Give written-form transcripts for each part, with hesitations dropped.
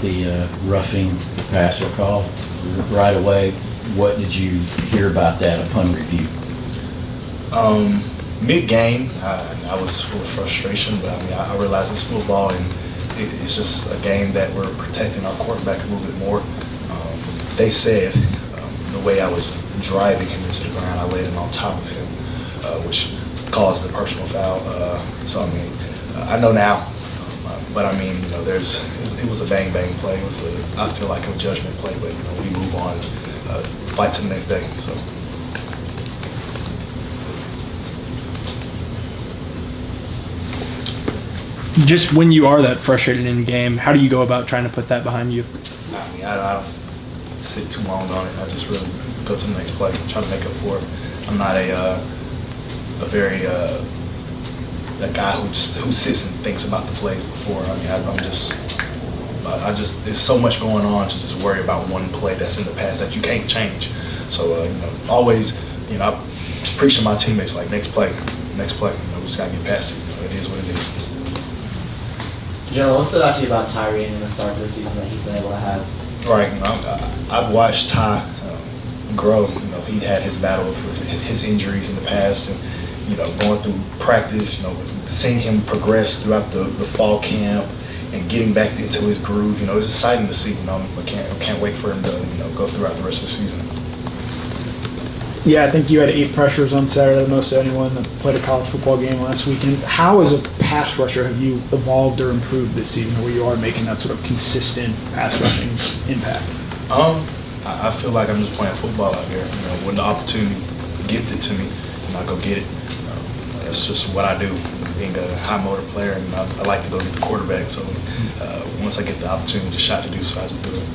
The roughing passer call right away. What did you hear about that upon review? Mid-game, I was full of frustration, but I mean, I realize it's football and it's just a game that we're protecting our quarterback a little bit more. They said the way I was driving him into the ground, I laid it on top of him, which caused the personal foul. So I mean, I know now. But I mean, you know, it was a bang play. I feel like a judgment play, but you know, we move on, fight to the next day. So. Just when you are that frustrated in the game, how do you go about trying to put that behind you? I mean, I don't sit too long on it. I just really go to the next play, try to make up for it. I'm not a very that guy who sits and thinks about the plays before. I mean, I just there's so much going on to just worry about one play that's in the past that you can't change. So you know, always, you know, I'm just preaching to my teammates like next play. You know, we just gotta get past it. You know, it is what it is. Jalon, what stood out to you about Tyree in the start of the season that he's been able to have? Right, you know, I've watched Ty grow. You know, he had his battle with his injuries in the past, and you know, going through practice, you know, seeing him progress throughout the fall camp and getting back into his groove, you know, it's exciting to see. You know, I can't wait for him to, you know, go throughout the rest of the season. Yeah, I think you had 8 pressures on Saturday, the most of anyone that played a college football game last weekend. How, as a pass rusher, have you evolved or improved this season where you are making that sort of consistent pass rushing impact? I feel like I'm just playing football out here. You know, when the opportunity's gifted to me, I go get it. That's just what I do, being a high motor player, and I like to go get the quarterback. So once I get the opportunity, the shot to do so, I just do it.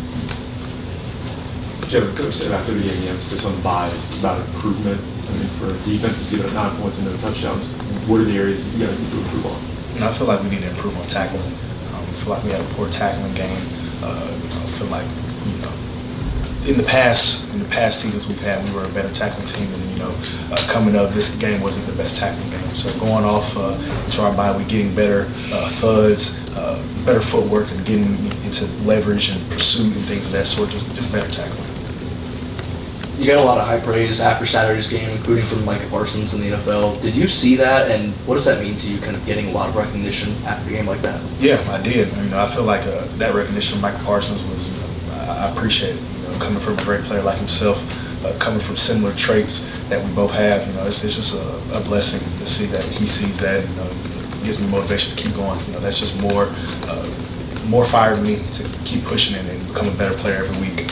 Jim, Coach said after the game, the emphasis on buys about improvement. I mean, for defenses to get at 9 points and no touchdowns, what are the areas that you guys need to improve on? And I feel like we need to improve on tackling. I feel like we had a poor tackling game. I feel like, you know, in the past seasons we've had, we were a better tackling team, and you know, coming up, this game wasn't the best tackling game. So going off into our bye, we're getting better thuds, better footwork, and getting into leverage and pursuit and things of that sort. Just better tackling. You got a lot of high praise after Saturday's game, including from Micah Parsons in the NFL. Did you see that, and what does that mean to you, kind of getting a lot of recognition after a game like that? Yeah, I did. You know, I feel like that recognition from Micah Parsons was, you know, I appreciate it. You know, coming from a great player like himself, coming from similar traits that we both have. You know, it's just a blessing to see that he sees that. You know, it gives me motivation to keep going. You know, that's just more fire to me to keep pushing it and become a better player every week.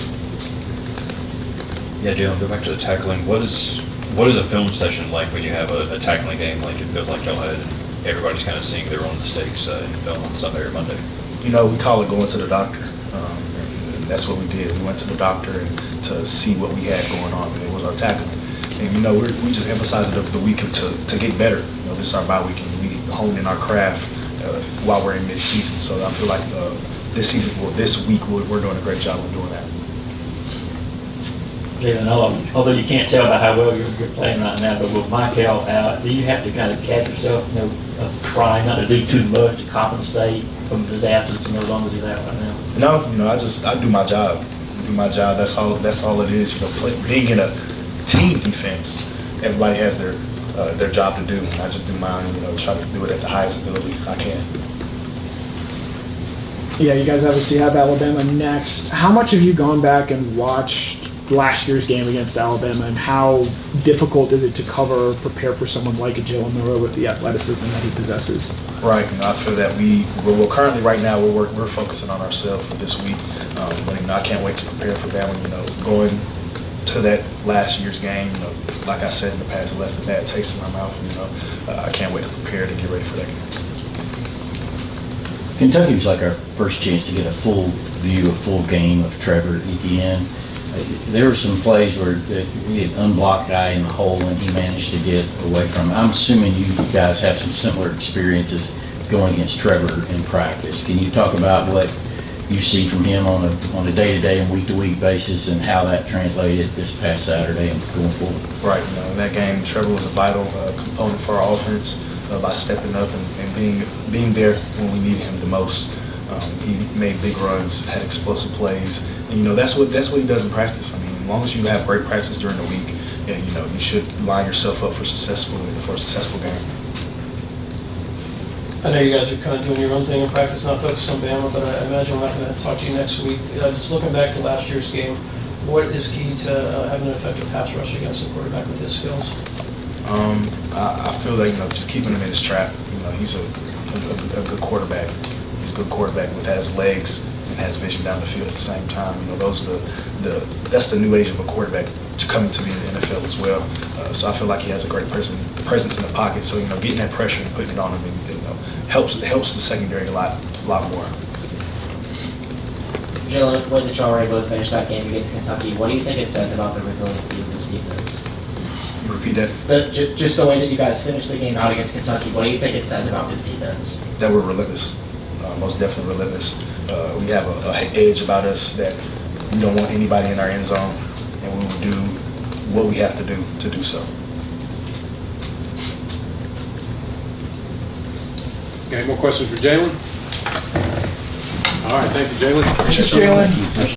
Yeah, Jalon, go back to the tackling. What is a film session like when you have a tackling game like it feels like y'all had, and everybody's kind of seeing their own mistakes in film on Sunday or Monday? You know, we call it going to the doctor. And that's what we did. We went to the doctor and to see what we had going on, and it was our tackling. And you know, we just emphasized it over the week to get better. You know, this is our bye week, and we honed in our craft while we're in mid-season. So I feel like this week, we're doing a great job of doing that. Jalon, although you can't tell by how well you're playing right now, but with Michael out, do you have to kind of catch yourself, you know, trying not to do too much to compensate from his absence, you know, as long as he's out right now? No, you know, I do my job. That's all it is. You know, being in a team defense, everybody has their job to do. And I just do mine. You know, try to do it at the highest ability I can. Yeah, you guys obviously have Alabama next. How much have you gone back and watched last year's game against Alabama, and how difficult is it to cover or prepare for someone like a Jalon with the athleticism that he possesses? Right, you know, I feel that we're currently right now we're focusing on ourselves for this week. But you know, I can't wait to prepare for that one. You know, going to that last year's game, you know, like I said in the past, it left a bad taste in my mouth. You know, I can't wait to prepare to get ready for that game. Kentucky was like our first chance to get a full view, a full game of Trevor Etienne. There were some plays where we had an unblocked guy in the hole and he managed to get away from it. I'm assuming you guys have some similar experiences going against Trevor in practice. Can you talk about what you see from him on a day-to-day and week-to-week basis and how that translated this past Saturday and going forward? Right. You know, in that game, Trevor was a vital component for our offense by stepping up and being there when we needed him the most. He made big runs, had explosive plays, and that's what he does in practice. I mean, as long as you have great practice during the week, and you should line yourself up for a successful game. I know you guys are kind of doing your own thing in practice, not focused on Bama, but I imagine we're not going to talk to you next week. Just looking back to last year's game, what is key to having an effective pass rush against a quarterback with his skills? I feel like just keeping him in his trap. He's a good quarterback. He's a good quarterback with has legs and has vision down the field at the same time. Those are that's the new age of a quarterback to come into the NFL as well. So I feel like he has a great presence in the pocket. So getting that pressure and putting it on him, helps the secondary a lot more. Jalon, the way that y'all were able to finish that game against Kentucky, what do you think it says about the resiliency of this defense? Repeat that. Just the way that you guys finished the game out against Kentucky, what do you think it says about this defense? That we're relentless, most definitely relentless. We have an edge about us that we don't want anybody in our end zone, and we will do what we have to do so. Got any more questions for Jalon? All right, thank you, Jalon. Appreciate Jalon. you.